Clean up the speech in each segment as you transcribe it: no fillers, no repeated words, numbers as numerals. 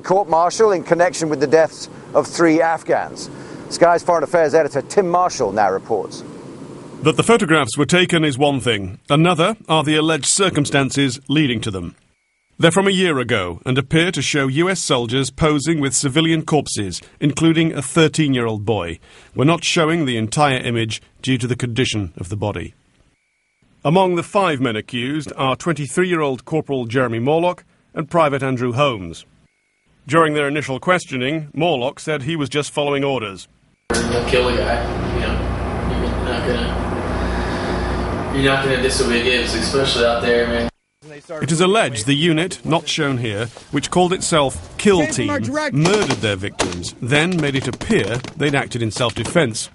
Court-martial in connection with the deaths of 3 Afghans. Sky's Foreign Affairs editor Tim Marshall now reports. That the photographs were taken is one thing. Another are the alleged circumstances leading to them. They're from a year ago and appear to show US soldiers posing with civilian corpses, including a 13-year-old boy. We're not showing the entire image due to the condition of the body. Among the 5 men accused are 23-year-old Corporal Jeremy Morlock and Private Andrew Holmes. During their initial questioning, Morlock said he was just following orders. Kill the guy, you're not gonna disobey gives, especially out there, man. It is alleged the unit, not shown here, which called itself Kill Team, murdered their victims, then made it appear they'd acted in self-defense.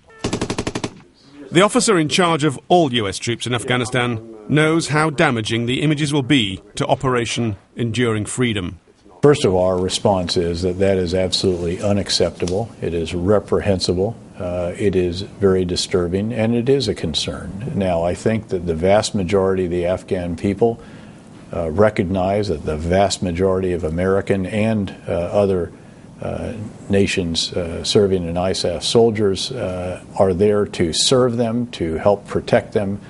The officer in charge of all US troops in Afghanistan knows how damaging the images will be to Operation Enduring Freedom. First of all, our response is that is absolutely unacceptable. It is reprehensible. It is very disturbing, and it is a concern. Now, I think that the vast majority of the Afghan people recognize that the vast majority of American and other nations serving in ISAF soldiers are there to serve them, to help protect them,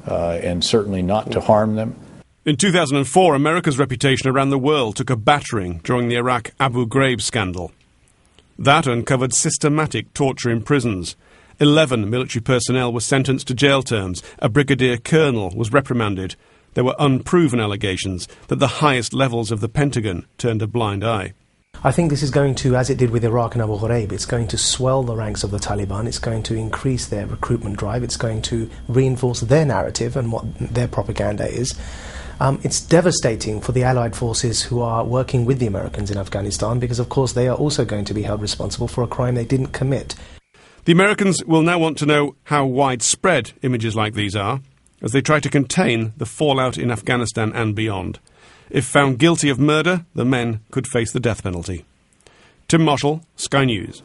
and certainly not to harm them. In 2004, America's reputation around the world took a battering during the Iraq Abu Ghraib scandal. That uncovered systematic torture in prisons. 11 military personnel were sentenced to jail terms. A brigadier colonel was reprimanded. There were unproven allegations that the highest levels of the Pentagon turned a blind eye. I think this is going to, as it did with Iraq and Abu Ghraib, it's going to swell the ranks of the Taliban, it's going to increase their recruitment drive, it's going to reinforce their narrative and what their propaganda is. It's devastating for the Allied forces who are working with the Americans in Afghanistan because, of course, they are also going to be held responsible for a crime they didn't commit. The Americans will now want to know how widespread images like these are as they try to contain the fallout in Afghanistan and beyond. If found guilty of murder, the men could face the death penalty. Tim Marshall, Sky News.